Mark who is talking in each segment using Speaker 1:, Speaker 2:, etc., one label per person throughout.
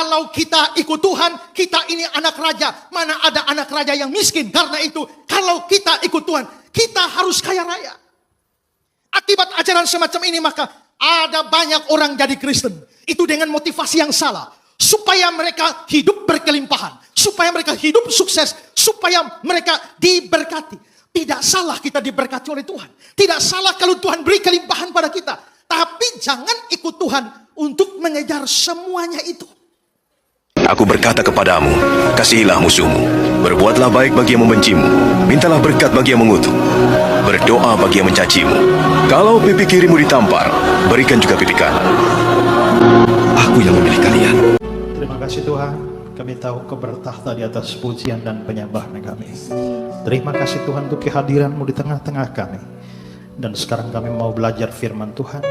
Speaker 1: Kalau kita ikut Tuhan, kita ini anak raja. Mana ada anak raja yang miskin? Karena itu, kalau kita ikut Tuhan, kita harus kaya raya. Akibat ajaran semacam ini, maka ada banyak orang jadi Kristen. Itu dengan motivasi yang salah. Supaya mereka hidup berkelimpahan. Supaya mereka hidup sukses. Supaya mereka diberkati. Tidak salah kita diberkati oleh Tuhan. Tidak salah kalau Tuhan beri kelimpahan pada kita. Tapi jangan ikut Tuhan untuk mengejar semuanya itu.
Speaker 2: Aku berkata kepadamu, kasihilah musuhmu, berbuatlah baik bagi yang membencimu, mintalah berkat bagi yang mengutuk, berdoa bagi yang mencacimu. Kalau pipi kirimu ditampar, berikan juga pipi kanan. Aku yang memilih kalian.
Speaker 3: Terima kasih Tuhan, kami tahu Kau bertahta di atas pujian dan penyembahan kami. Terima kasih Tuhan untuk kehadiran-Mu di tengah-tengah kami. Dan sekarang kami mau belajar firman Tuhan.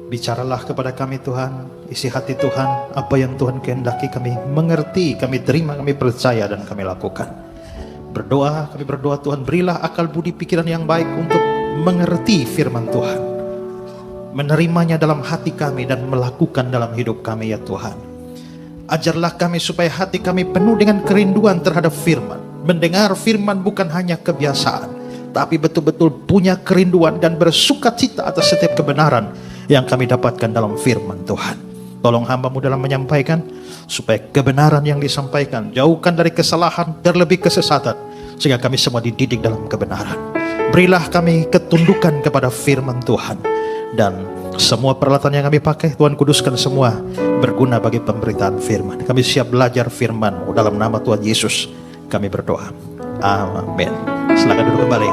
Speaker 3: Bicaralah kepada kami Tuhan, isi hati Tuhan, apa yang Tuhan kehendaki kami mengerti, kami terima, kami percaya dan kami lakukan. Kami berdoa Tuhan, berilah akal budi pikiran yang baik untuk mengerti firman Tuhan, menerimanya dalam hati kami dan melakukan dalam hidup kami ya Tuhan. Ajarlah kami supaya hati kami penuh dengan kerinduan terhadap firman. Mendengar firman bukan hanya kebiasaan, tapi betul-betul punya kerinduan dan bersukacita atas setiap kebenaran yang kami dapatkan dalam firman Tuhan. Tolong hamba-Mu dalam menyampaikan, supaya kebenaran yang disampaikan jauhkan dari kesalahan, terlebih kesesatan, sehingga kami semua dididik dalam kebenaran. Berilah kami ketundukan kepada firman Tuhan, dan semua peralatan yang kami pakai, Tuhan kuduskan semua berguna bagi pemberitaan firman. Kami siap belajar firman-Mu, dalam nama Tuhan Yesus kami berdoa, amin. Silakan duduk kembali.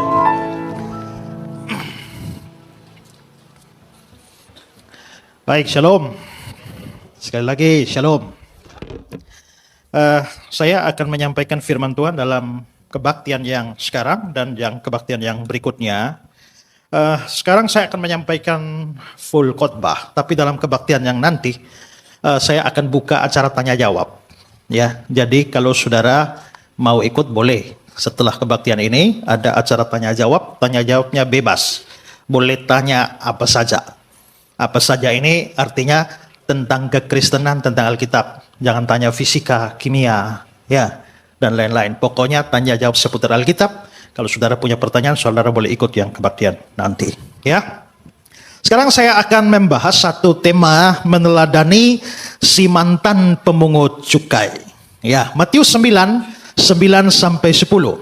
Speaker 3: Baik, shalom. Sekali lagi, shalom. Saya akan menyampaikan firman Tuhan dalam kebaktian yang sekarang dan yang kebaktian yang berikutnya. Sekarang saya akan menyampaikan full khotbah, tapi dalam kebaktian yang nanti saya akan buka acara tanya jawab. Ya, jadi kalau saudara mau ikut boleh. Setelah kebaktian ini ada acara tanya jawabnya bebas. Boleh tanya apa saja. Apa saja ini artinya tentang kekristenan, tentang Alkitab. Jangan tanya fisika, kimia, ya, dan lain-lain. Pokoknya tanya jawab seputar Alkitab. Kalau saudara punya pertanyaan, saudara boleh ikut yang kebaktian nanti, ya. Sekarang saya akan membahas satu tema meneladani si mantan pemungut cukai. Ya, Matius 9 sampai 10.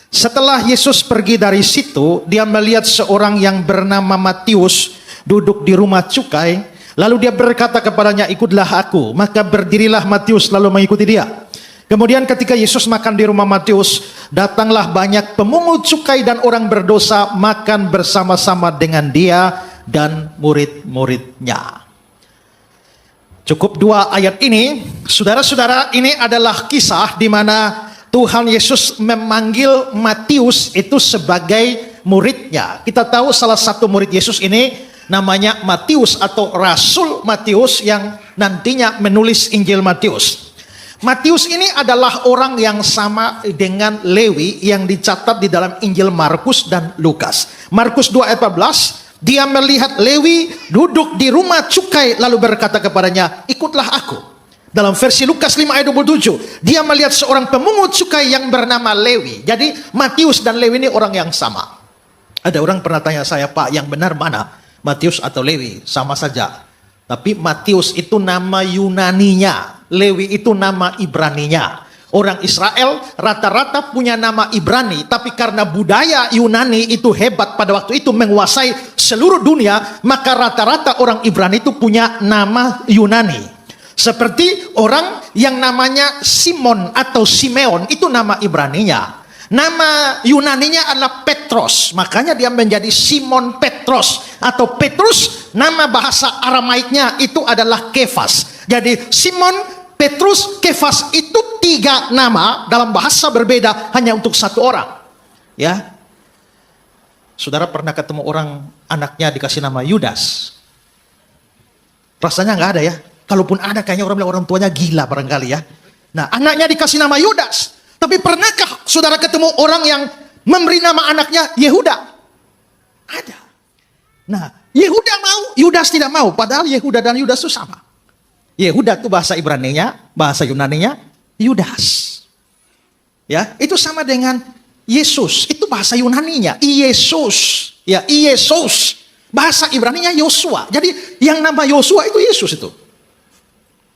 Speaker 3: Setelah Yesus pergi dari situ, dia melihat seorang yang bernama Matius duduk di rumah cukai, lalu dia berkata kepadanya, ikutlah aku. Maka berdirilah Matius lalu mengikuti dia. Kemudian ketika Yesus makan di rumah Matius, datanglah banyak pemungut cukai dan orang berdosa makan bersama-sama dengan dia dan murid-muridnya. Cukup 2 ayat ini, saudara-saudara, ini adalah kisah di mana Tuhan Yesus memanggil Matius itu sebagai muridnya. Kita tahu salah satu murid Yesus ini namanya Matius atau Rasul Matius yang nantinya menulis Injil Matius. Matius ini adalah orang yang sama dengan Lewi yang dicatat di dalam Injil Markus dan Lukas. Markus 2 ayat 14, dia melihat Lewi duduk di rumah cukai lalu berkata kepadanya, ikutlah aku. Dalam versi Lukas 5 ayat 27, dia melihat seorang pemungut cukai yang bernama Lewi. Jadi Matius dan Lewi ini orang yang sama. Ada orang pernah tanya saya, Pak, yang benar mana? Matius atau Lewi? Sama saja. Tapi Matius itu nama Yunaninya, Lewi itu nama Ibraninya. Orang Israel rata-rata punya nama Ibrani, tapi karena budaya Yunani itu hebat pada waktu itu menguasai seluruh dunia, maka rata-rata orang Ibrani itu punya nama Yunani. Seperti orang yang namanya Simon atau Simeon, itu nama Ibraninya. Nama Yunaninya adalah Petros, makanya dia menjadi Simon Petros atau Petrus. Nama bahasa Aramaiknya itu adalah Kefas. Jadi Simon, Petrus, Kefas itu 3 nama dalam bahasa berbeda hanya untuk satu orang. Ya, saudara pernah ketemu orang anaknya dikasih nama Yudas? Rasanya nggak ada ya. Kalaupun ada, kayaknya orang bilang orang tuanya gila barangkali ya. Nah, anaknya dikasih nama Yudas. Tapi pernahkah saudara ketemu orang yang memberi nama anaknya Yehuda? Ada. Nah, Yehuda mau, Yudas tidak mau. Padahal Yehuda dan Yudas itu sama.
Speaker 1: Yehuda itu bahasa Ibraninya, bahasa Yunaninya Yudas. Ya, itu sama dengan Yesus, itu bahasa Yunaninya Yesus. Ya, Yesus. Bahasa Ibraninya Yosua. Jadi yang nama Yosua itu Yesus itu.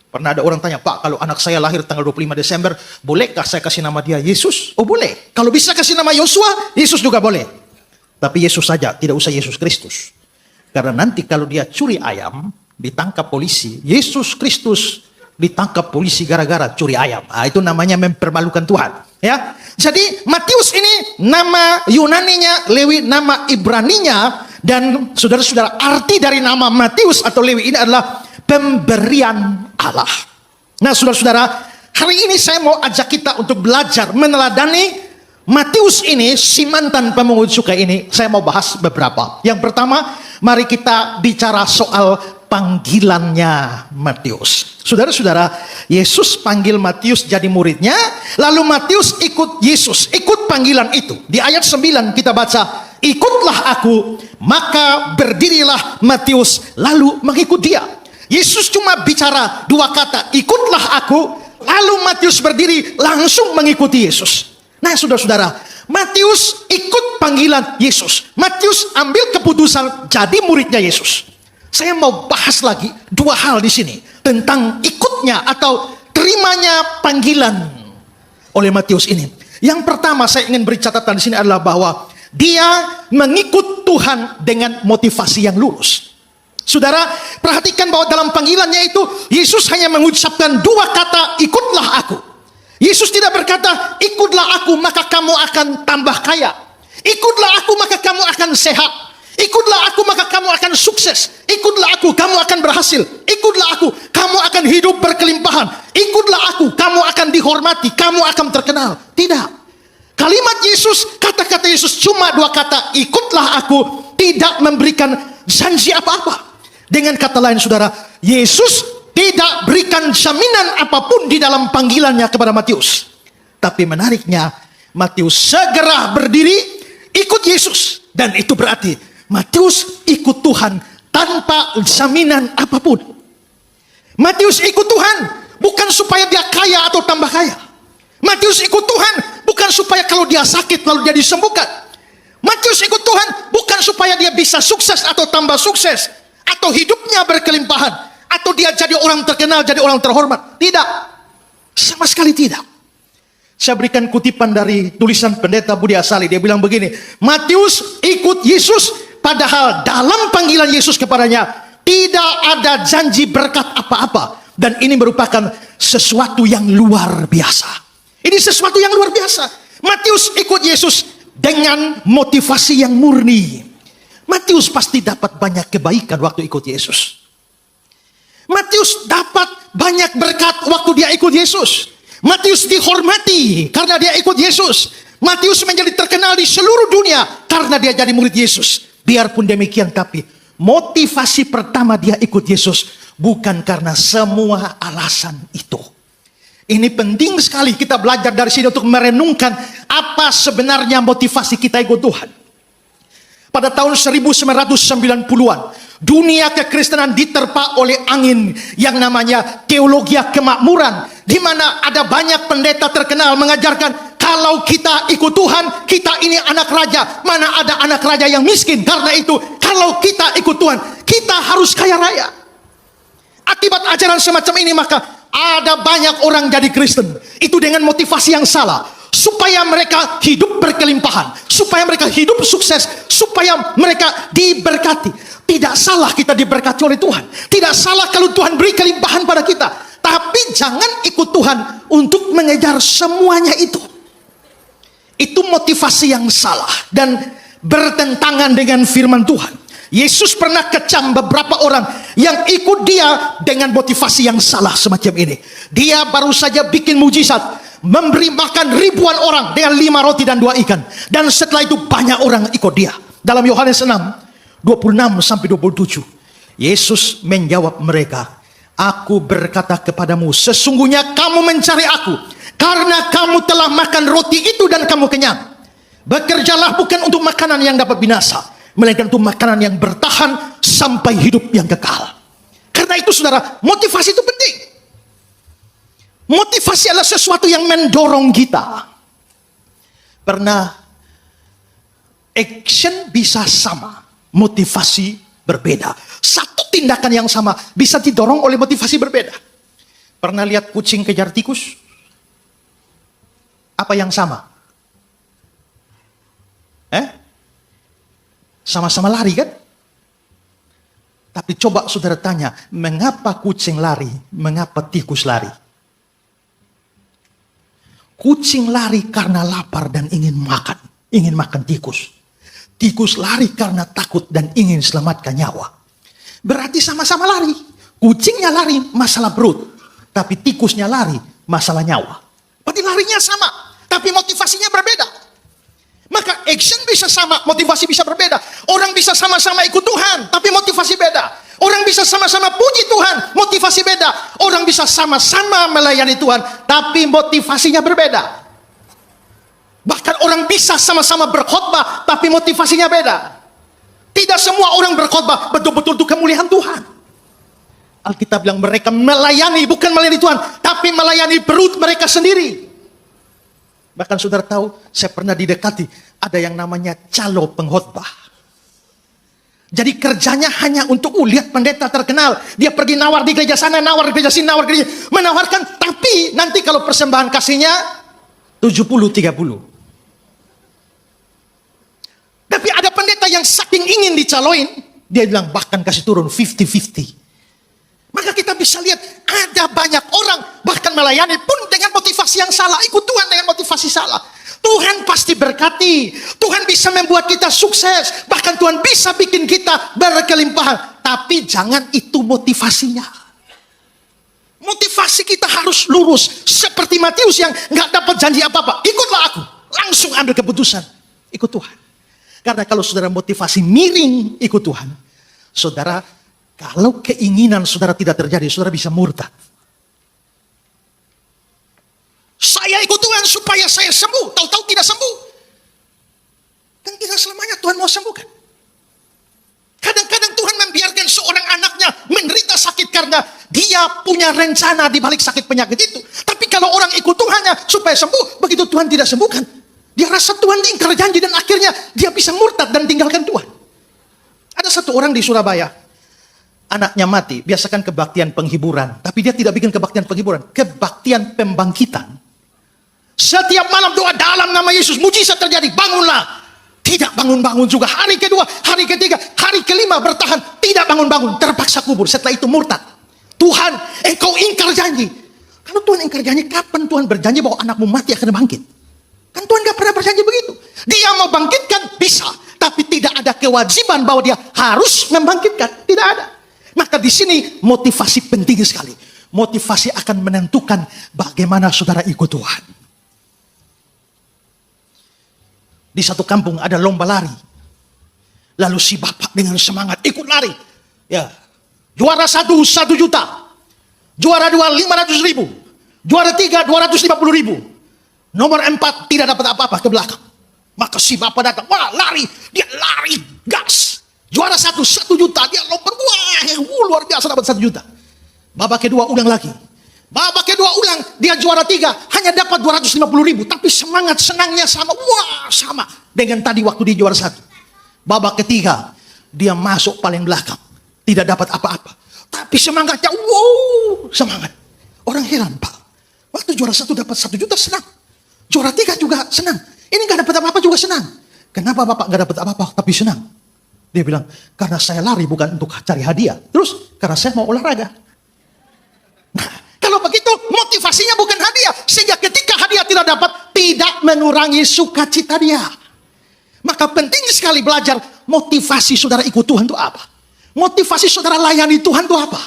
Speaker 1: Pernah ada orang tanya, Pak, kalau anak saya lahir tanggal 25 Desember, bolehkah saya kasih nama dia Yesus? Oh boleh. Kalau bisa kasih nama Yosua, Yesus juga boleh. Tapi Yesus saja, tidak usah Yesus Kristus. Karena nanti kalau dia curi ayam, ditangkap polisi, Yesus Kristus ditangkap polisi gara-gara curi ayam. Nah, itu namanya mempermalukan Tuhan. Ya, jadi Matius ini nama Yunaninya Lewi, nama Ibraninya, dan saudara-saudara arti dari nama Matius atau Lewi ini adalah pemberian Allah. Nah, saudara-saudara, hari ini saya mau ajak kita untuk belajar meneladani Matius ini, si mantan pemungut cukai ini. Saya mau bahas beberapa. Yang pertama, mari kita bicara soal panggilannya Matius. Saudara-saudara, Yesus panggil Matius jadi muridnya, lalu Matius ikut Yesus, ikut panggilan itu. Di ayat 9 kita baca, ikutlah aku, maka berdirilah Matius lalu mengikut dia. Yesus cuma bicara dua kata, ikutlah aku, lalu Matius berdiri langsung mengikuti Yesus. Nah, saudara-saudara, Matius ikut panggilan Yesus. Matius ambil keputusan jadi muridnya Yesus. Saya mau bahas lagi dua hal di sini tentang ikutnya atau terimanya panggilan oleh Matius ini. Yang pertama saya ingin beri catatan di sini adalah bahwa dia mengikut Tuhan dengan motivasi yang lurus. Saudara, perhatikan bahwa dalam panggilannya itu Yesus hanya mengucapkan dua kata, ikutlah aku. Yesus tidak berkata, ikutlah aku maka kamu akan tambah kaya. Ikutlah aku maka kamu akan sehat. Ikutlah aku maka kamu akan sukses. Ikutlah aku kamu akan berhasil. Ikutlah aku kamu akan hidup berkelimpahan. Ikutlah aku kamu akan dihormati. Kamu akan terkenal. Tidak. Kalimat Yesus, kata-kata Yesus cuma dua kata, ikutlah aku, tidak memberikan janji apa-apa. Dengan kata lain saudara, Yesus tidak berikan jaminan apapun di dalam panggilannya kepada Matius. Tapi menariknya, Matius segera berdiri ikut Yesus. Dan itu berarti Matius ikut Tuhan tanpa jaminan apapun. Matius ikut Tuhan bukan supaya dia kaya atau tambah kaya. Matius ikut Tuhan bukan supaya kalau dia sakit lalu dia disembuhkan. Matius ikut Tuhan bukan supaya dia bisa sukses atau tambah sukses, atau hidupnya berkelimpahan, atau dia jadi orang terkenal, jadi orang terhormat. Tidak. Sama sekali tidak. Saya berikan kutipan dari tulisan pendeta Budi Asali. Dia bilang begini, Matius ikut Yesus, padahal dalam panggilan Yesus kepadanya tidak ada janji berkat apa-apa. Dan ini merupakan sesuatu yang luar biasa. Ini sesuatu yang luar biasa. Matius ikut Yesus dengan motivasi yang murni. Matius pasti dapat banyak kebaikan waktu ikut Yesus. Matius dapat banyak berkat waktu dia ikut Yesus. Matius dihormati karena dia ikut Yesus. Matius menjadi terkenal di seluruh dunia karena dia jadi murid Yesus. Biarpun demikian, tapi motivasi pertama dia ikut Yesus bukan karena semua alasan itu. Ini penting sekali kita belajar dari sini untuk merenungkan apa sebenarnya motivasi kita ikut Tuhan. Pada tahun 1990-an, dunia kekristenan diterpa oleh angin yang namanya teologi kemakmuran, di mana ada banyak pendeta terkenal mengajarkan kalau kita ikut Tuhan, kita ini anak raja. Mana ada anak raja yang miskin? Karena itu, kalau kita ikut Tuhan, kita harus kaya raya. Akibat ajaran semacam ini, maka ada banyak orang jadi Kristen. Itu dengan motivasi yang salah. Supaya mereka hidup berkelimpahan, supaya mereka hidup sukses, supaya mereka diberkati. Tidak salah kita diberkati oleh Tuhan. Tidak salah kalau Tuhan beri kelimpahan pada kita. Tapi jangan ikut Tuhan untuk mengejar semuanya itu. Itu motivasi yang salah dan bertentangan dengan firman Tuhan. Yesus pernah kecam beberapa orang yang ikut dia dengan motivasi yang salah semacam ini. Dia baru saja bikin mujizat, memberi makan ribuan orang dengan 5 roti dan 2 ikan. Dan setelah itu banyak orang ikut dia. Dalam Yohanes 6, 26-27, Yesus menjawab mereka, Aku berkata kepadamu, sesungguhnya kamu mencari aku, karena kamu telah makan roti itu dan kamu kenyang. Bekerjalah bukan untuk makanan yang dapat binasa, melainkan untuk makanan yang bertahan sampai hidup yang kekal. Karena Karena itu saudara, motivasi itu penting. Motivasi adalah sesuatu yang mendorong kita. Pernah action bisa sama, motivasi berbeda. Satu tindakan yang sama bisa didorong oleh motivasi berbeda. Pernah lihat kucing kejar tikus? Apa yang sama? Sama-sama lari kan? Tapi coba saudara tanya, mengapa kucing lari? Mengapa tikus lari? Kucing lari karena lapar dan ingin makan tikus. Tikus lari karena takut dan ingin selamatkan nyawa. Berarti sama-sama lari. Kucingnya lari masalah perut, tapi tikusnya lari masalah nyawa. Berarti larinya sama, tapi motivasinya berbeda. Maka action bisa sama, motivasi bisa berbeda. Orang bisa sama-sama ikut Tuhan, tapi motivasi beda. Orang bisa sama-sama puji Tuhan, motivasi beda. Orang bisa sama-sama melayani Tuhan, tapi motivasinya berbeda. Bahkan orang bisa sama-sama berkhotbah, tapi motivasinya beda. Tidak semua orang berkhotbah betul-betul untuk kemuliaan Tuhan. Alkitab bilang mereka melayani, bukan melayani Tuhan, tapi melayani perut mereka sendiri. Bahkan saudara tahu, saya pernah didekati, ada yang namanya calo pengkhotbah. Jadi kerjanya hanya untuk lihat pendeta terkenal. Dia pergi nawar di gereja sana, nawar di gereja sini, nawar di gereja. Menawarkan, tapi nanti kalau persembahan kasihnya 70-30. Tapi ada pendeta yang saking ingin dicaloin, dia bilang bahkan kasih turun 50-50. Maka kita bisa lihat ada banyak orang bahkan melayani pun dengan motivasi yang salah, ikut Tuhan dengan motivasi salah. Tuhan pasti berkati, Tuhan bisa membuat kita sukses, bahkan Tuhan bisa bikin kita berkelimpahan. Tapi jangan itu motivasinya. Motivasi kita harus lurus, seperti Matius yang nggak dapat janji apa-apa. Ikutlah aku, langsung ambil keputusan, ikut Tuhan. Karena kalau saudara motivasi miring ikut Tuhan, saudara, kalau keinginan saudara tidak terjadi, saudara bisa murtad. Saya ikut Tuhan supaya saya sembuh, tahu-tahu tidak sembuh. Dan tidak selamanya Tuhan mau sembuhkan. Kadang-kadang Tuhan membiarkan seorang anaknya menderita sakit karena dia punya rencana di balik sakit penyakit itu. Tapi kalau orang ikut Tuhannya supaya sembuh, begitu Tuhan tidak sembuhkan, dia rasa Tuhan ingkar janji dan akhirnya dia bisa murtad dan tinggalkan Tuhan. Ada satu orang di Surabaya, anaknya mati, biasakan kebaktian penghiburan. Tapi dia tidak bikin kebaktian penghiburan, kebaktian pembangkitan. Setiap malam doa dalam nama Yesus, mujizat terjadi, bangunlah. Tidak bangun-bangun juga, hari kedua, hari ketiga, hari kelima bertahan, tidak bangun-bangun, terpaksa kubur. Setelah itu murtad. Tuhan, engkau ingkar janji. Kalau Tuhan ingkar janji, kapan Tuhan berjanji bahwa anakmu mati akan bangkit? Kan Tuhan gak pernah berjanji begitu. Dia mau bangkitkan, bisa. Tapi tidak ada kewajiban bahwa dia harus membangkitkan. Tidak ada. Maka di sini motivasi penting sekali. Motivasi akan menentukan bagaimana saudara ikut Tuhan. Di satu kampung ada lomba lari. Lalu si bapak dengan semangat ikut lari. Ya, juara 1 juta. Juara 2 500.000. Juara 3 250.000. Nomor 4 tidak dapat apa-apa ke belakang. Maka si bapak datang, wah lari. Dia lari, gas. Juara 1 juta, dia lompat, wah luar biasa dapat 1 juta. Babak kedua ulang lagi. Babak kedua ulang, dia juara 3, hanya dapat 250.000. Tapi semangat senangnya sama, wah sama dengan tadi waktu dia juara 1. Babak ketiga, dia masuk paling belakang, tidak dapat apa-apa. Tapi semangatnya, wow, semangat. Orang heran, Pak, waktu juara 1 dapat 1 juta senang. Juara 3 juga senang. Ini gak dapat apa-apa juga senang. Kenapa Bapak gak dapat apa-apa tapi senang? Dia bilang, karena saya lari bukan untuk cari hadiah. Terus, karena saya mau olahraga. Nah, kalau begitu motivasinya bukan hadiah. Sehingga ketika hadiah tidak dapat, tidak mengurangi sukacita dia. Maka penting sekali belajar motivasi saudara ikut Tuhan itu apa. Motivasi saudara layani Tuhan itu apa.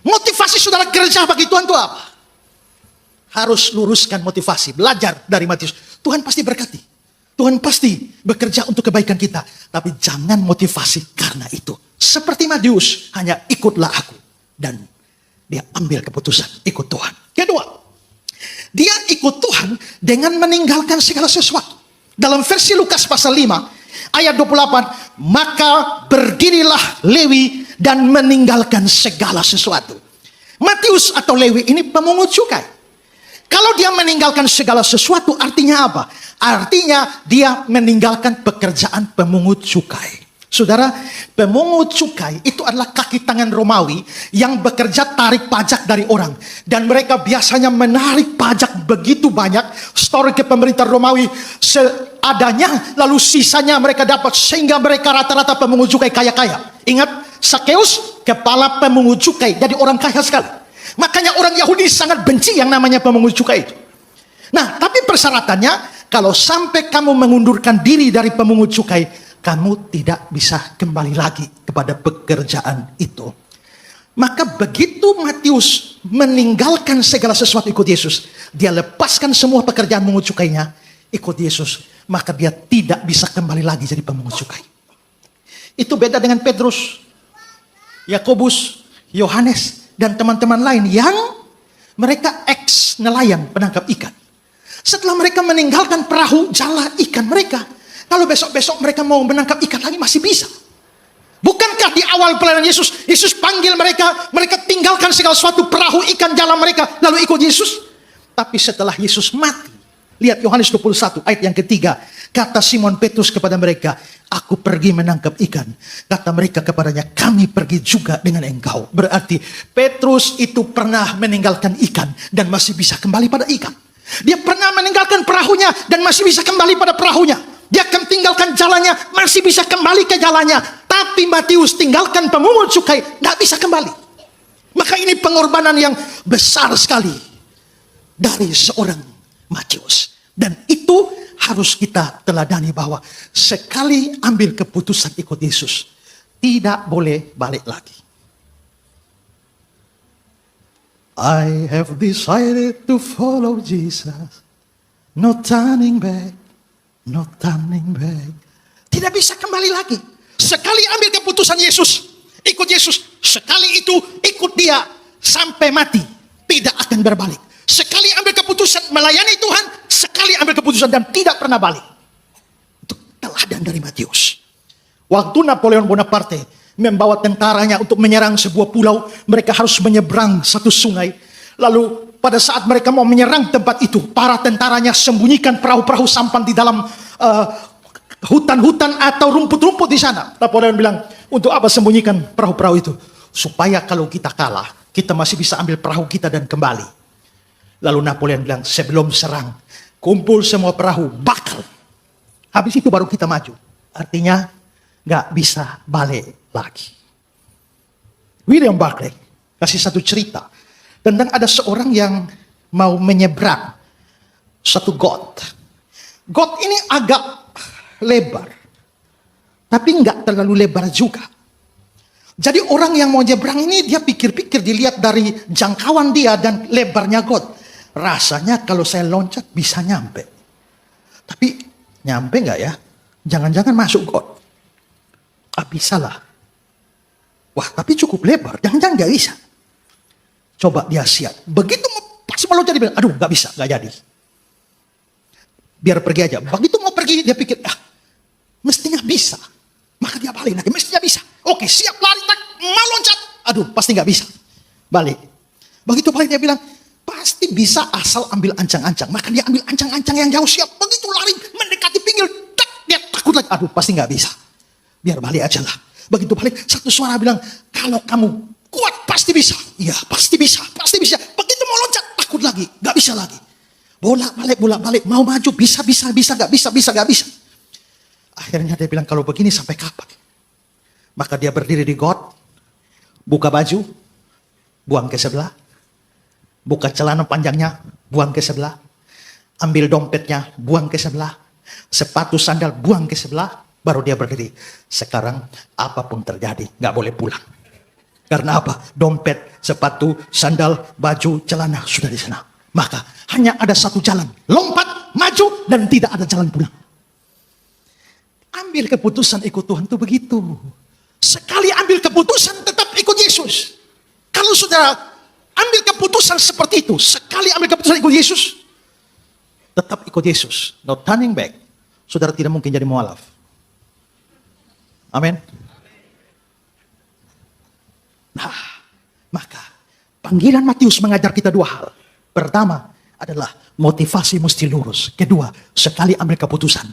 Speaker 1: Motivasi saudara kerja bagi Tuhan itu apa. Harus luruskan motivasi. Belajar dari Matius. Tuhan pasti berkati. Tuhan pasti bekerja untuk kebaikan kita. Tapi jangan motivasi karena itu. Seperti Matius, hanya ikutlah aku. Dan dia ambil keputusan ikut Tuhan. Kedua, dia ikut Tuhan dengan meninggalkan segala sesuatu. Dalam versi Lukas pasal 5 ayat 28, maka berdirilah Lewi dan meninggalkan segala sesuatu. Matius atau Lewi ini pemungut cukai. Kalau dia meninggalkan segala sesuatu artinya apa? Artinya dia meninggalkan pekerjaan pemungut cukai. Saudara, pemungut cukai itu adalah kaki tangan Romawi yang bekerja tarik pajak dari orang. Dan mereka biasanya menarik pajak begitu banyak, store ke pemerintah Romawi seadanya, lalu sisanya mereka dapat, sehingga mereka rata-rata pemungut cukai kaya-kaya. Ingat, Sakeus, kepala pemungut cukai, jadi orang kaya sekali. Makanya orang Yahudi sangat benci yang namanya pemungut cukai itu. Nah, tapi persyaratannya, kalau sampai kamu mengundurkan diri dari pemungut cukai, kamu tidak bisa kembali lagi kepada pekerjaan itu. Maka begitu Matius meninggalkan segala sesuatu ikut Yesus, dia lepaskan semua pekerjaan pemungut cukainya, ikut Yesus, maka dia tidak bisa kembali lagi jadi pemungut cukai. Itu beda dengan Petrus, Yakobus, Yohanes, dan teman-teman lain yang mereka ex-nelayan penangkap ikan. Setelah mereka meninggalkan perahu jala ikan mereka, kalau besok-besok mereka mau menangkap ikan lagi masih bisa. Bukankah di awal pelayanan Yesus, Yesus panggil mereka, mereka tinggalkan segala sesuatu, perahu, ikan, jala mereka, lalu ikut Yesus. Tapi setelah Yesus mati, lihat Yohanes 21 ayat yang ketiga, kata Simon Petrus kepada mereka, aku pergi menangkap ikan. Kata mereka kepadanya, kami pergi juga dengan engkau. Berarti Petrus itu pernah meninggalkan ikan dan masih bisa kembali pada ikan. Dia pernah meninggalkan perahunya dan masih bisa kembali pada perahunya. Dia akan tinggalkan jalannya, masih bisa kembali ke jalannya. Tapi Matius tinggalkan pemungut cukai, tidak bisa kembali. Maka ini pengorbanan yang besar sekali dari seorang Matius. Dan itu harus kita teladani bahwa sekali ambil keputusan ikut Yesus, tidak boleh balik lagi. I have decided to follow Jesus, no turning back. No turning back. Tidak bisa kembali lagi. Sekali ambil keputusan Yesus, ikut Yesus, sekali itu ikut dia sampai mati, tidak akan berbalik. Sekali ambil keputusan melayani Tuhan, sekali ambil keputusan dan tidak pernah balik. Itu teladan dari Matius. Waktu Napoleon Bonaparte membawa tentaranya untuk menyerang sebuah pulau, mereka harus menyeberang satu sungai. Lalu pada saat mereka mau menyerang tempat itu, para tentaranya sembunyikan perahu-perahu sampan di dalam hutan-hutan atau rumput-rumput di sana. Napoleon bilang, untuk apa sembunyikan perahu-perahu itu? Supaya kalau kita kalah, kita masih bisa ambil perahu kita dan kembali. Lalu Napoleon bilang, sebelum serang, kumpul semua perahu, bakar. Habis itu baru kita maju. Artinya, nggak bisa balik lagi. William Barclay kasih satu cerita tentang ada seorang yang mau menyeberang satu got. Got ini agak lebar, tapi nggak terlalu lebar juga. Jadi orang yang mau nyebrang ini dia pikir-pikir, dilihat dari jangkauan dia dan lebarnya got. Rasanya kalau saya loncat bisa nyampe. Tapi nyampe nggak ya? Jangan-jangan masuk got. Ah, bisa lah. Wah, tapi cukup lebar. Jangan-jangan nggak bisa. Coba dia siap. Begitu pas mau loncat dia bilang, aduh nggak bisa, nggak jadi. Biar pergi aja. Begitu mau pergi dia pikir, mestinya bisa. Maka dia balik lagi, mestinya bisa. Oke, siap lari, mau loncat. Aduh, pasti nggak bisa. Balik. Begitu balik dia bilang, pasti bisa asal ambil ancang-ancang. Maka dia ambil ancang-ancang yang jauh, siap. Begitu lari mendekati pinggir, dia takut lagi. Aduh, pasti nggak bisa. Biar balik aja lah. Begitu balik, satu suara bilang, kalau kamu kuat pasti bisa. Iya, pasti bisa, pasti bisa. Begitu mau loncat, takut lagi, nggak bisa lagi. Bolak-balik, mau maju, bisa, nggak bisa. Akhirnya dia bilang, kalau begini sampai kapan? Maka dia berdiri di got, buka baju, buang ke sebelah, buka celana panjangnya, buang ke sebelah, ambil dompetnya, buang ke sebelah, sepatu sandal, buang ke sebelah, baru dia berdiri. Sekarang apapun terjadi, nggak boleh pulang. Karena apa? Dompet, sepatu, sandal, baju, celana sudah di sana. Maka hanya ada satu jalan, lompat, maju, dan tidak ada jalan pulang. Ambil keputusan ikut Tuhan itu begitu. Sekali ambil keputusan tetap ikut Yesus. Kalau saudara ambil keputusan seperti itu, sekali ambil keputusan ikut Yesus, tetap ikut Yesus. No turning back. Saudara tidak mungkin jadi mualaf. Amin. Nah, maka panggilan Matius mengajar kita dua hal. Pertama adalah motivasi mesti lurus. Kedua, sekali ambil keputusan,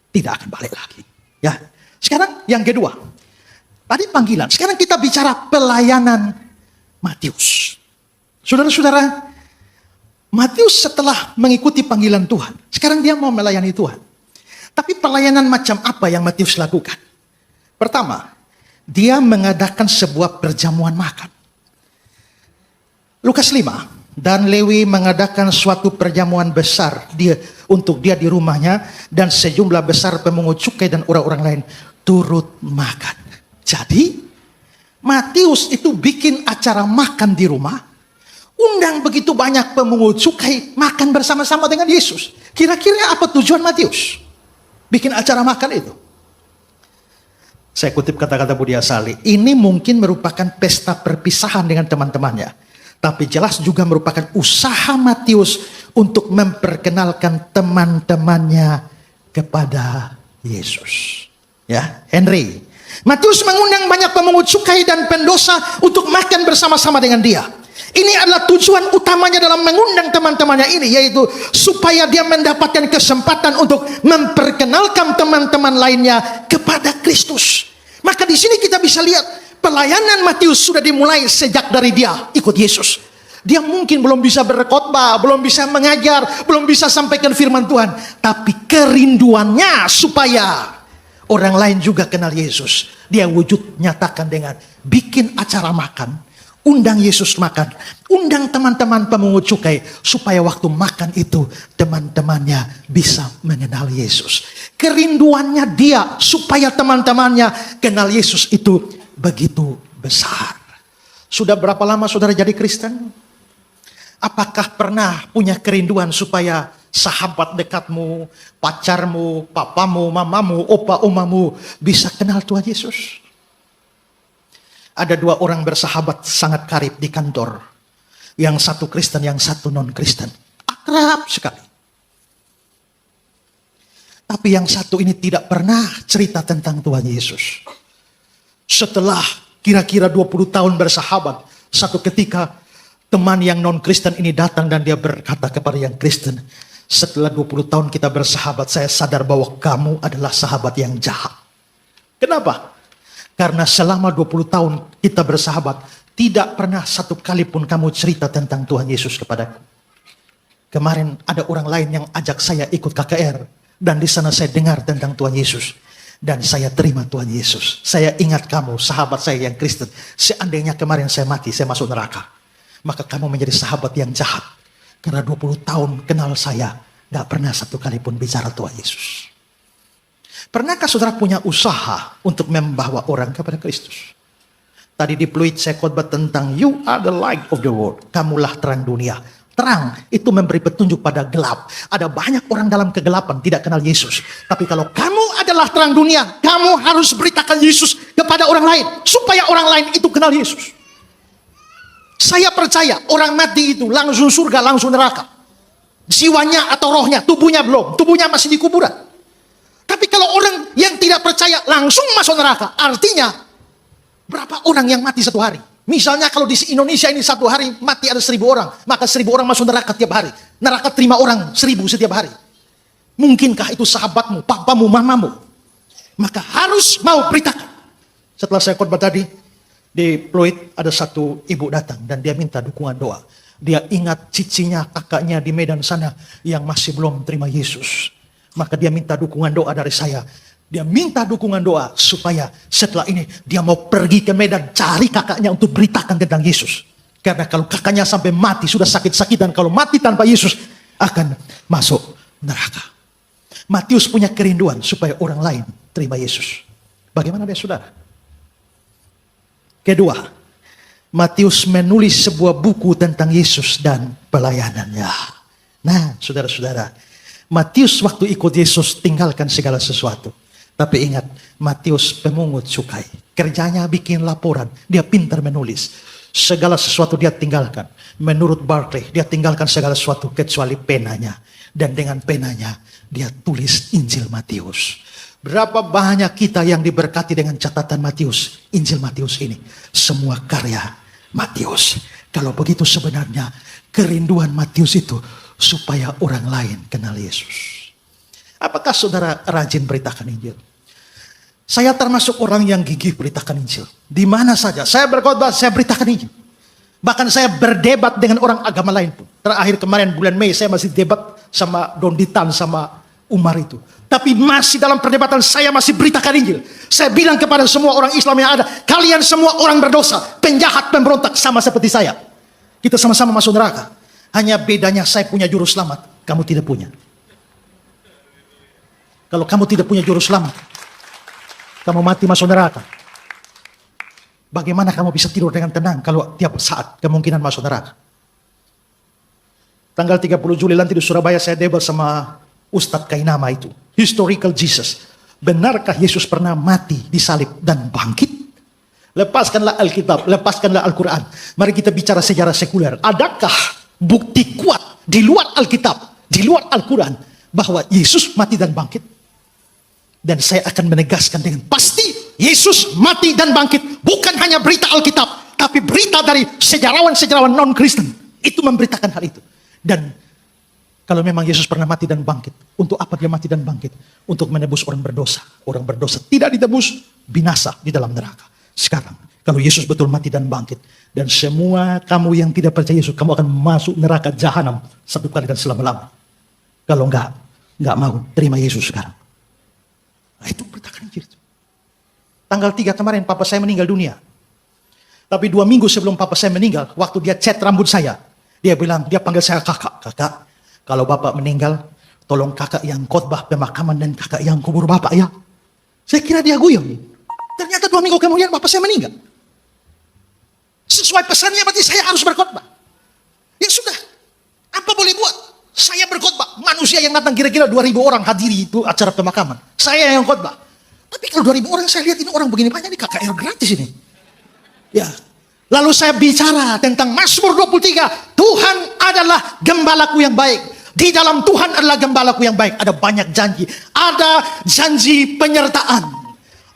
Speaker 1: tidak akan balik lagi. Ya, sekarang yang kedua. Tadi panggilan, sekarang kita bicara pelayanan Matius. Saudara-saudara, Matius setelah mengikuti panggilan Tuhan, sekarang dia mau melayani Tuhan. Tapi pelayanan macam apa yang Matius lakukan? Pertama, dia mengadakan sebuah perjamuan makan. Lukas 5, dan Lewi mengadakan suatu perjamuan besar untuk dia di rumahnya, dan sejumlah besar pemungut cukai dan orang-orang lain turut makan. Jadi, Matius itu bikin acara makan di rumah, undang begitu banyak pemungut cukai makan bersama-sama dengan Yesus. Kira-kira apa tujuan Matius bikin acara makan itu? Saya kutip kata-kata Budi Asali, ini mungkin merupakan pesta perpisahan dengan teman-temannya, tapi jelas juga merupakan usaha Matius untuk memperkenalkan teman-temannya kepada Yesus. Ya, Henry, Matius mengundang banyak pemungut cukai dan pendosa untuk makan bersama-sama dengan dia. Ini adalah tujuan utamanya dalam mengundang teman-temannya ini, yaitu supaya dia mendapatkan kesempatan untuk memperkenalkan teman-teman lainnya kepada Kristus. Maka di sini kita bisa lihat pelayanan Matius sudah dimulai sejak dari dia ikut Yesus. Dia mungkin belum bisa berkhotbah, belum bisa mengajar, belum bisa sampaikan firman Tuhan, tapi kerinduannya supaya orang lain juga kenal Yesus, dia wujud nyatakan dengan bikin acara makan, undang Yesus makan, undang teman-teman pemungut cukai, supaya waktu makan itu teman-temannya bisa mengenal Yesus. Kerinduannya dia supaya teman-temannya kenal Yesus itu begitu besar. Sudah berapa lama saudara jadi Kristen? Apakah pernah punya kerinduan supaya sahabat dekatmu, pacarmu, papamu, mamamu, opa, omamu bisa kenal Tuhan Yesus? Ada dua orang bersahabat sangat karib di kantor. Yang satu Kristen, yang satu non-Kristen. Akrab sekali. Tapi yang satu ini tidak pernah cerita tentang Tuhan Yesus. Setelah kira-kira 20 tahun bersahabat, satu ketika teman yang non-Kristen ini datang dan dia berkata kepada yang Kristen, setelah 20 tahun kita bersahabat, saya sadar bahwa kamu adalah sahabat yang jahat. Kenapa? Karena selama 20 tahun kita bersahabat, tidak pernah satu kali pun kamu cerita tentang Tuhan Yesus kepadaku. Kemarin ada orang lain yang ajak saya ikut KKR, dan di sana saya dengar tentang Tuhan Yesus. Dan saya terima Tuhan Yesus. Saya ingat kamu, sahabat saya yang Kristen. Seandainya kemarin saya mati, saya masuk neraka, maka kamu menjadi sahabat yang jahat. Karena 20 tahun kenal saya, gak pernah satu kali pun bicara Tuhan Yesus. Pernahkah saudara punya usaha untuk membawa orang kepada Kristus? Tadi di Pluit saya khotbah tentang you are the light of the world. Kamulah terang dunia. Terang itu memberi petunjuk pada gelap. Ada banyak orang dalam kegelapan tidak kenal Yesus. Tapi kalau kamu adalah terang dunia, kamu harus beritakan Yesus kepada orang lain, supaya orang lain itu kenal Yesus. Saya percaya orang mati itu langsung surga, langsung neraka. Jiwanya atau rohnya, tubuhnya belum. Tubuhnya masih di kuburan. Tapi kalau orang yang tidak percaya langsung masuk neraka, artinya berapa orang yang mati satu hari? Misalnya kalau di Indonesia ini satu hari mati ada 1.000 orang, maka 1.000 orang masuk neraka tiap hari. Neraka terima orang 1.000 setiap hari. Mungkinkah itu sahabatmu, papamu, mamamu? Maka harus mau beritakan. Setelah saya khotbah tadi, di Pluit ada satu ibu datang dan dia minta dukungan doa. Dia ingat cicinya, kakaknya di Medan sana yang masih belum terima Yesus. Maka dia minta dukungan doa dari saya. Dia minta dukungan doa supaya setelah ini dia mau pergi ke Medan cari kakaknya untuk beritakan tentang Yesus. Karena kalau kakaknya sampai mati sudah sakit-sakitan, kalau mati tanpa Yesus akan masuk neraka. Matius punya kerinduan supaya orang lain terima Yesus. Bagaimana dia saudara? Kedua, Matius menulis sebuah buku tentang Yesus dan pelayanannya. Nah, saudara-saudara, Matius waktu ikut Yesus tinggalkan segala sesuatu. Tapi ingat, Matius pemungut cukai. Kerjanya bikin laporan, dia pintar menulis. Segala sesuatu dia tinggalkan. Menurut Barclay, dia tinggalkan segala sesuatu kecuali penanya. Dan dengan penanya, dia tulis Injil Matius. Berapa banyak kita yang diberkati dengan catatan Matius, Injil Matius ini. Semua karya Matius. Kalau begitu sebenarnya kerinduan Matius itu supaya orang lain kenal Yesus. Apakah saudara rajin beritakan Injil? Saya termasuk orang yang gigih beritakan Injil. Di mana saja saya berkhotbah, saya beritakan Injil. Bahkan saya berdebat dengan orang agama lain pun. Terakhir kemarin bulan Mei saya masih debat sama Donditan sama Umar itu. Tapi masih dalam perdebatan saya masih beritakan Injil. Saya bilang kepada semua orang Islam yang ada, kalian semua orang berdosa, penjahat, pemberontak sama seperti saya. Kita sama-sama masuk neraka. Hanya bedanya saya punya juru selamat, kamu tidak punya. Kalau kamu tidak punya juru selamat, kamu mati masuk neraka. Bagaimana kamu bisa tidur dengan tenang kalau tiap saat kemungkinan masuk neraka? Tanggal 30 Juli nanti di Surabaya saya debat sama Ustadz Kainama itu. Historical Jesus. Benarkah Yesus pernah mati, disalib, dan bangkit? Lepaskanlah Alkitab, lepaskanlah Al-Quran. Mari kita bicara sejarah sekuler. Adakah bukti kuat di luar Alkitab, di luar Al-Quran, bahwa Yesus mati dan bangkit? Dan saya akan menegaskan dengan pasti, Yesus mati dan bangkit. Bukan hanya berita Alkitab, tapi berita dari sejarawan-sejarawan non-Kristen. Itu memberitakan hal itu. Dan kalau memang Yesus pernah mati dan bangkit, untuk apa dia mati dan bangkit? Untuk menebus orang berdosa. Orang berdosa tidak ditebus, binasa di dalam neraka. Sekarang, kalau Yesus betul mati dan bangkit, dan semua kamu yang tidak percaya Yesus, kamu akan masuk neraka jahanam satu kali dan selama-lama. Kalau enggak mau terima Yesus sekarang. Nah, itu beritakan Injil. Tanggal 3 kemarin papa saya meninggal dunia. Tapi 2 minggu sebelum papa saya meninggal, waktu dia cat rambut saya, dia bilang, dia panggil saya kakak. Kakak, kalau bapak meninggal, tolong kakak yang khotbah pemakaman dan kakak yang kubur bapak ya. Saya kira dia guyon. Ternyata 2 minggu kemudian bapak saya meninggal. Sesuai pesannya berarti saya harus berkhotbah. Ya sudah, apa boleh buat? Saya berkhotbah. Manusia yang datang kira-kira 2.000 orang hadiri itu acara pemakaman. Saya yang khotbah. Tapi kalau 2.000 orang saya lihat ini orang begini banyak, ini KKR gratis ini. Ya. Lalu saya bicara tentang Mazmur 23. Tuhan adalah gembalaku yang baik. Di dalam Tuhan adalah gembalaku yang baik. Ada banyak janji. Ada janji penyertaan.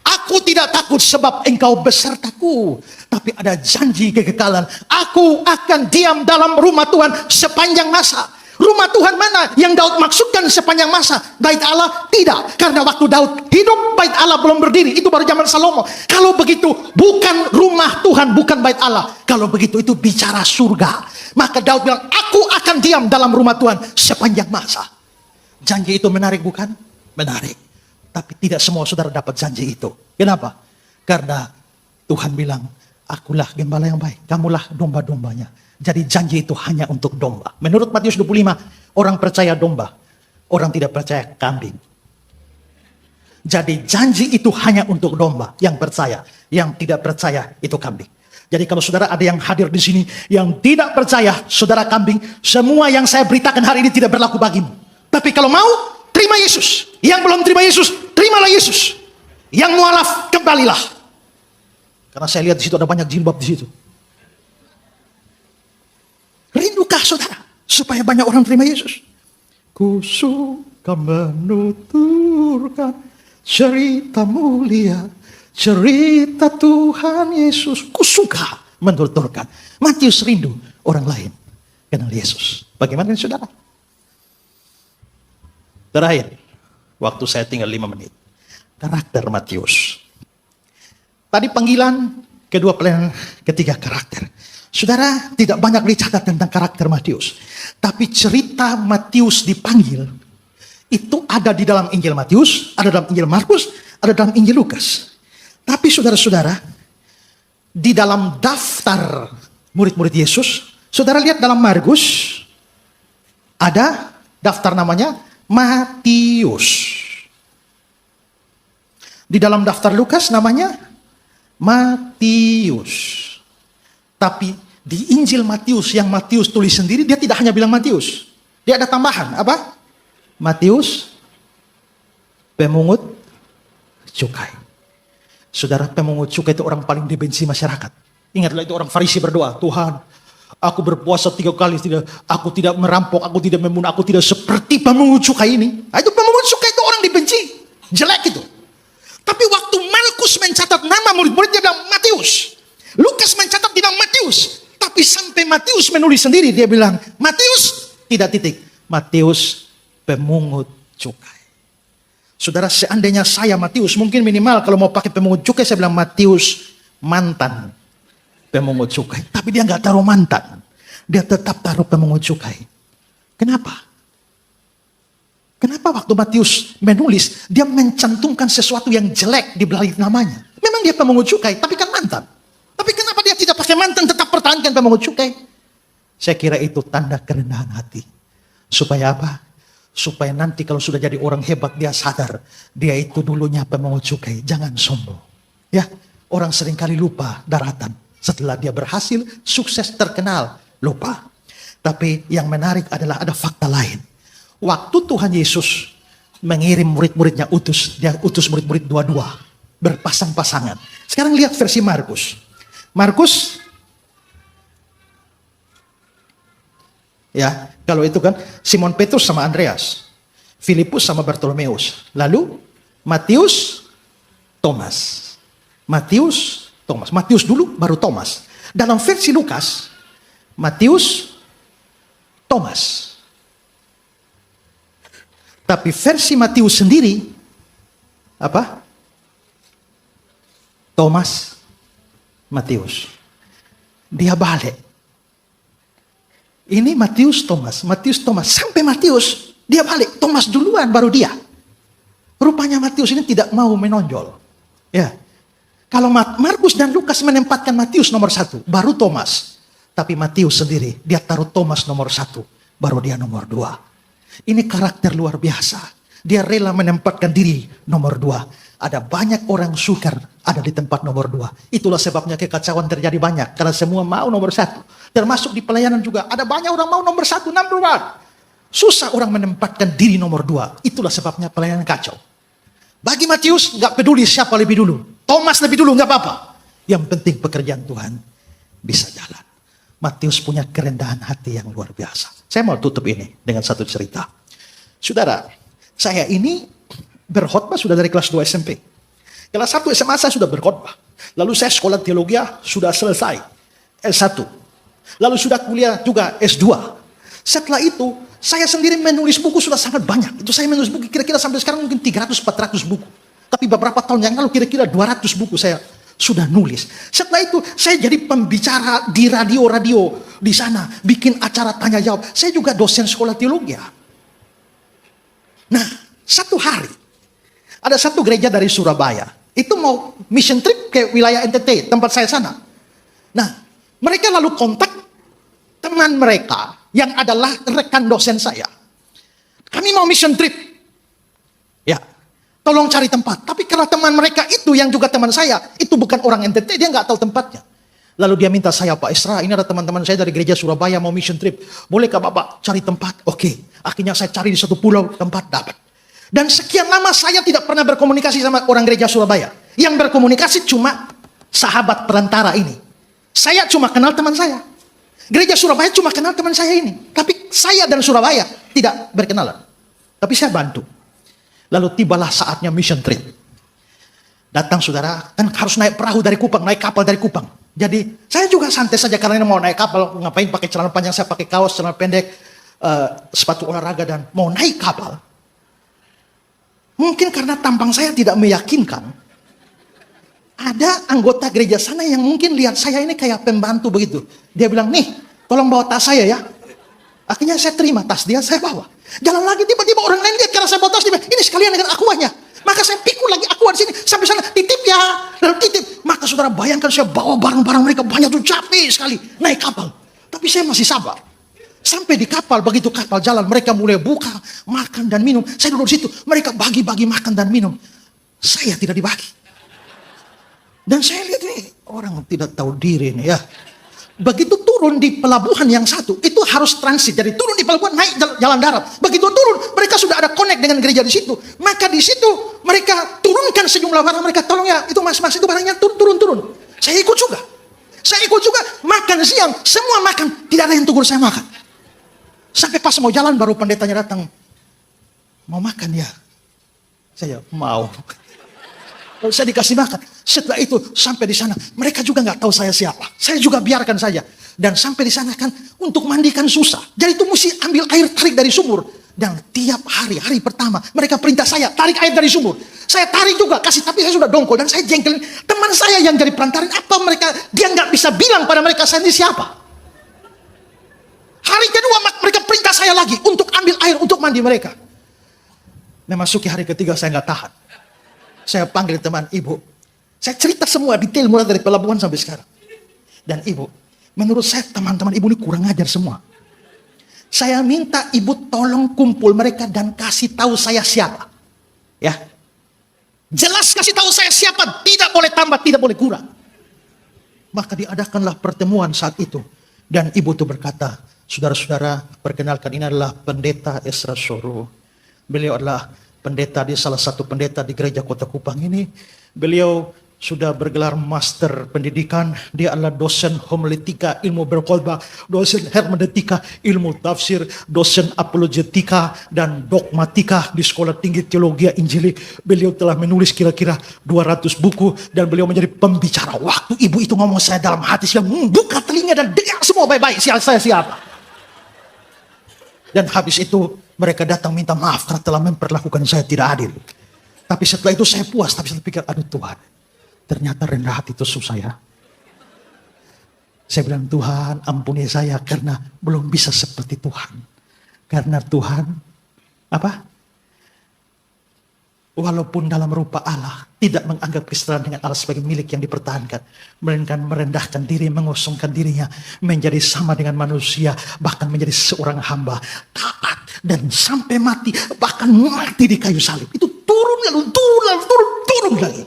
Speaker 1: Aku tidak takut sebab engkau besertaku. Tapi ada janji kekekalan. Aku akan diam dalam rumah Tuhan sepanjang masa. Rumah Tuhan mana yang Daud maksudkan sepanjang masa? Bait Allah? Tidak. Karena waktu Daud hidup, bait Allah belum berdiri. Itu baru zaman Salomo. Kalau begitu, bukan rumah Tuhan, bukan bait Allah. Kalau begitu, itu bicara surga. Maka Daud bilang, aku akan diam dalam rumah Tuhan sepanjang masa. Janji itu menarik bukan? Menarik. Tapi tidak semua saudara dapat janji itu. Kenapa? Karena Tuhan bilang, akulah gembala yang baik, kamulah domba-dombanya. Jadi janji itu hanya untuk domba. Menurut Matius 25, orang percaya domba, orang tidak percaya kambing. Jadi janji itu hanya untuk domba yang percaya, yang tidak percaya itu kambing. Jadi kalau saudara ada yang hadir di sini yang tidak percaya saudara kambing, semua yang saya beritakan hari ini tidak berlaku bagimu. Tapi kalau mau, terima Yesus. Yang belum terima Yesus, terimalah Yesus. Yang mualaf, kembalilah. Karena saya lihat di situ ada banyak jilbab di situ. Rindukah saudara supaya banyak orang terima Yesus? Ku suka menuturkan cerita mulia, cerita Tuhan Yesus. Ku suka menuturkan. Matius rindu orang lain kenal Yesus. Bagaimana dengan saudara? Terakhir, waktu saya tinggal 5 menit. Karakter Matius. Tadi panggilan, kedua pelayanan, ketiga karakter. Saudara, tidak banyak dicatat tentang karakter Matius. Tapi cerita Matius dipanggil, itu ada di dalam Injil Matius, ada dalam Injil Markus, ada dalam Injil Lukas. Tapi saudara-saudara, di dalam daftar murid-murid Yesus, saudara lihat dalam Markus, ada daftar namanya Matius. Di dalam daftar Lukas namanya Matius. Tapi di Injil Matius yang Matius tulis sendiri, dia tidak hanya bilang Matius. Dia ada tambahan, apa? Matius, pemungut cukai. Saudara, pemungut cukai itu orang paling dibenci masyarakat. Ingatlah itu orang Farisi berdoa, Tuhan, aku berpuasa 3 kali, aku tidak merampok, aku tidak membunuh, aku tidak seperti pemungut cukai ini. Nah, itu pemungut cukai itu orang dibenci. Jelek itu. Tapi waktu Markus mencatat nama murid-murid, dia bilang Matius. Lukas mencatat dia bilang Matius. Tapi sampai Matius menulis sendiri, dia bilang Matius, tidak titik. Matius pemungut cukai. Saudara, seandainya saya Matius, mungkin minimal kalau mau pakai pemungut cukai, saya bilang Matius mantan pemungut cukai. Tapi dia nggak taruh mantan. Dia tetap taruh pemungut cukai. Kenapa? Kenapa waktu Matius menulis, dia mencantumkan sesuatu yang jelek di balik namanya? Memang dia pemungut cukai, tapi kan mantan. Tapi kenapa dia tidak pakai mantan, tetap pertahankan pemungut cukai? Saya kira itu tanda kerendahan hati. Supaya apa? Supaya nanti kalau sudah jadi orang hebat, dia sadar dia itu dulunya pemungut cukai. Jangan sombong. Ya, orang seringkali lupa daratan. Setelah dia berhasil, sukses, terkenal, lupa. Tapi yang menarik adalah ada fakta lain. Waktu Tuhan Yesus mengirim murid-muridnya dia utus murid-murid dua-dua, berpasang-pasangan. Sekarang lihat versi Markus. Markus, ya, kalau itu kan Simon Petrus sama Andreas, Filipus sama Bartolomeus, lalu Matius, Thomas. Matius dulu baru Thomas. Dalam versi Lukas, Matius, Thomas. Tapi versi Matius sendiri apa? Thomas, Matius. Dia balik. Ini Matius, Thomas, sampai Matius dia balik. Thomas duluan baru dia. Rupanya Matius ini tidak mau menonjol. Ya. Kalau Markus dan Lukas menempatkan Matius nomor 1, baru Thomas. Tapi Matius sendiri dia taruh Thomas nomor 1, baru dia nomor 2. Ini karakter luar biasa. Dia rela menempatkan diri nomor 2. Ada banyak orang sukar ada di tempat nomor 2. Itulah sebabnya kekacauan terjadi banyak. Karena semua mau nomor 1. Termasuk di pelayanan juga. Ada banyak orang mau nomor 1, number 1. Susah orang menempatkan diri nomor 2. Itulah sebabnya pelayanan kacau. Bagi Matius, gak peduli siapa lebih dulu. Thomas lebih dulu, gak apa-apa. Yang penting pekerjaan Tuhan bisa jalan. Matius punya kerendahan hati yang luar biasa. Saya mau tutup ini dengan satu cerita. Saudara, saya ini berkhotbah sudah dari kelas 2 SMP. Kelas 1 SMA saya sudah berkhotbah. Lalu saya sekolah teologi sudah selesai. S1. Lalu sudah kuliah juga S2. Setelah itu, saya sendiri menulis buku sudah sangat banyak. Itu saya menulis buku kira-kira sampai sekarang mungkin 300-400 buku. Tapi beberapa tahun yang lalu kira-kira 200 buku saya sudah nulis. Setelah itu saya jadi pembicara di radio-radio di sana, bikin acara tanya jawab. Saya juga dosen sekolah teologi. Nah, satu hari ada satu gereja dari Surabaya. Itu mau mission trip ke wilayah NTT, tempat saya sana. Nah, mereka lalu kontak teman mereka yang adalah rekan dosen saya. Kami mau mission trip. Ya, tolong cari tempat. Tapi karena teman mereka itu yang juga teman saya, itu bukan orang NTT, dia nggak tahu tempatnya. Lalu dia minta saya, Pak Isra, ini ada teman-teman saya dari gereja Surabaya mau mission trip. Bolehkah Bapak cari tempat? Oke. Akhirnya saya cari di satu pulau, tempat dapat. Dan sekian lama saya tidak pernah berkomunikasi sama orang gereja Surabaya. Yang berkomunikasi cuma sahabat perantara ini. Saya cuma kenal teman saya. Gereja Surabaya cuma kenal teman saya ini. Tapi saya dan Surabaya tidak berkenalan. Tapi saya bantu. Lalu tibalah saatnya mission trip. Datang saudara, kan harus naik perahu dari Kupang, naik kapal dari Kupang. Jadi saya juga santai saja karena ini mau naik kapal, ngapain pakai celana panjang, saya pakai kaos, celana pendek, sepatu olahraga dan mau naik kapal. Mungkin karena tampang saya tidak meyakinkan. Ada anggota gereja sana yang mungkin lihat saya ini kayak pembantu begitu. Dia bilang, nih tolong bawa tas saya ya. Akhirnya saya terima tas dia, saya bawa. Jalan lagi tiba-tiba orang lain lihat karena saya bawa tas, dia bilang, ini sekalian dengan akuanya. Maka saya pikul lagi aqua di sini sampai sana, titip ya, lalu titip. Maka saudara bayangkan saya bawa barang-barang mereka banyak tuh, capek sekali naik kapal. Tapi saya masih sabar. Sampai di kapal, begitu kapal jalan, mereka mulai buka, makan dan minum. Saya duduk di situ, mereka bagi-bagi makan dan minum. Saya tidak dibagi. Dan saya lihat nih, orang tidak tahu diri nih ya. Begitu turun di pelabuhan yang satu, itu harus transit. Jadi turun di pelabuhan, naik jalan darat. Begitu turun, mereka sudah ada connect dengan gereja di situ. Maka di situ mereka turunkan sejumlah barang, mereka tolong ya, itu mas-mas itu barangnya turun. Saya ikut juga. Makan siang, semua makan. Tidak ada yang tegur saya makan. Sampai pas mau jalan baru pendetanya datang. Mau makan ya? Saya mau. Lalu saya dikasih makan. Setelah itu sampai di sana, mereka juga nggak tahu saya siapa. Saya juga biarkan saja. Dan sampai di sana kan untuk mandikan susah. Jadi itu mesti ambil air tarik dari sumur. Dan tiap hari, hari pertama mereka perintah saya tarik air dari sumur. Saya tarik juga, tapi saya sudah dongkol dan saya jengkelin teman saya yang jadi perantarin. Apa mereka, dia nggak bisa bilang pada mereka saya ini siapa. Hari kedua mereka perintah saya lagi untuk ambil air untuk mandi mereka. Memasuki hari ketiga saya nggak tahan. Saya panggil teman ibu. Saya cerita semua detail mulai dari pelabuhan sampai sekarang. Dan ibu, menurut saya teman-teman ibu ini kurang ajar semua. Saya minta ibu tolong kumpul mereka dan kasih tahu saya siapa. Ya. Jelas kasih tahu saya siapa, tidak boleh tambah, tidak boleh kurang. Maka diadakanlah pertemuan saat itu. Dan ibu itu berkata, saudara-saudara, perkenalkan ini adalah Pendeta Esra Soro. Beliau adalah pendeta di salah satu pendeta di gereja Kota Kupang ini. Beliau sudah bergelar master pendidikan. Dia adalah dosen homiletika, ilmu berkhotbah, dosen hermeneutika, ilmu tafsir, dosen apologetika dan dogmatika di Sekolah Tinggi Teologi Injili. Beliau telah menulis kira-kira 200 buku dan beliau menjadi pembicara. Waktu ibu itu ngomong, saya dalam hati saya buka telinga dan dengar semua baik-baik saya siapa. Dan habis itu mereka datang minta maaf karena telah memperlakukan saya tidak adil. Tapi setelah itu saya puas, tapi saya pikir, aduh Tuhan, ternyata rendah hati itu susah ya. Saya bilang, Tuhan ampuni saya karena belum bisa seperti Tuhan. Karena Tuhan, walaupun dalam rupa Allah, tidak menganggap kesetaraan dengan Allah sebagai milik yang dipertahankan. Melainkan merendahkan diri, mengosongkan dirinya, menjadi sama dengan manusia, bahkan menjadi seorang hamba. Taat dan sampai mati, bahkan mati di kayu salib. Itu turun lagi.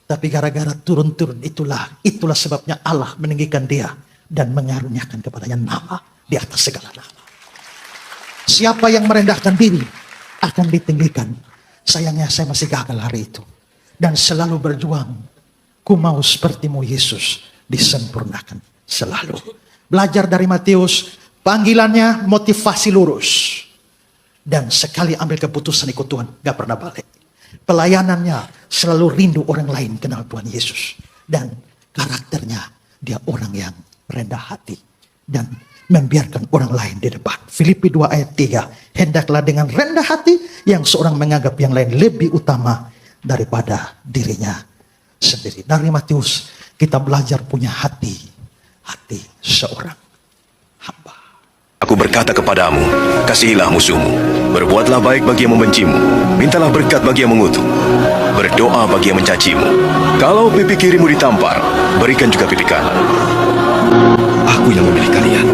Speaker 1: Tapi gara-gara turun-turun itulah sebabnya Allah meninggikan dia dan mengaruniakan kepadanya nama di atas segala nama. Siapa yang merendahkan diri akan ditinggikan. Sayangnya saya masih gagal hari itu. Dan selalu berjuang. Ku mau sepertimu Yesus disempurnakan selalu. Belajar dari Matius, panggilannya motivasi lurus. Dan sekali ambil keputusan ikut Tuhan, gak pernah balik. Pelayanannya selalu rindu orang lain kenal Tuhan Yesus. Dan karakternya dia orang yang rendah hati. Dan membiarkan orang lain di depan. Filipi 2 ayat 3. Hendaklah dengan rendah hati yang seorang menganggap yang lain lebih utama daripada dirinya sendiri. Dari Matius kita belajar punya hati seorang hamba.
Speaker 2: Aku berkata kepadamu, kasihilah musuhmu, berbuatlah baik bagi yang membencimu, mintalah berkat bagi yang mengutuk, berdoa bagi yang mencacimu. Kalau pipi kirimu ditampar, berikan juga pipi kanan. Aku yang memilih kalian.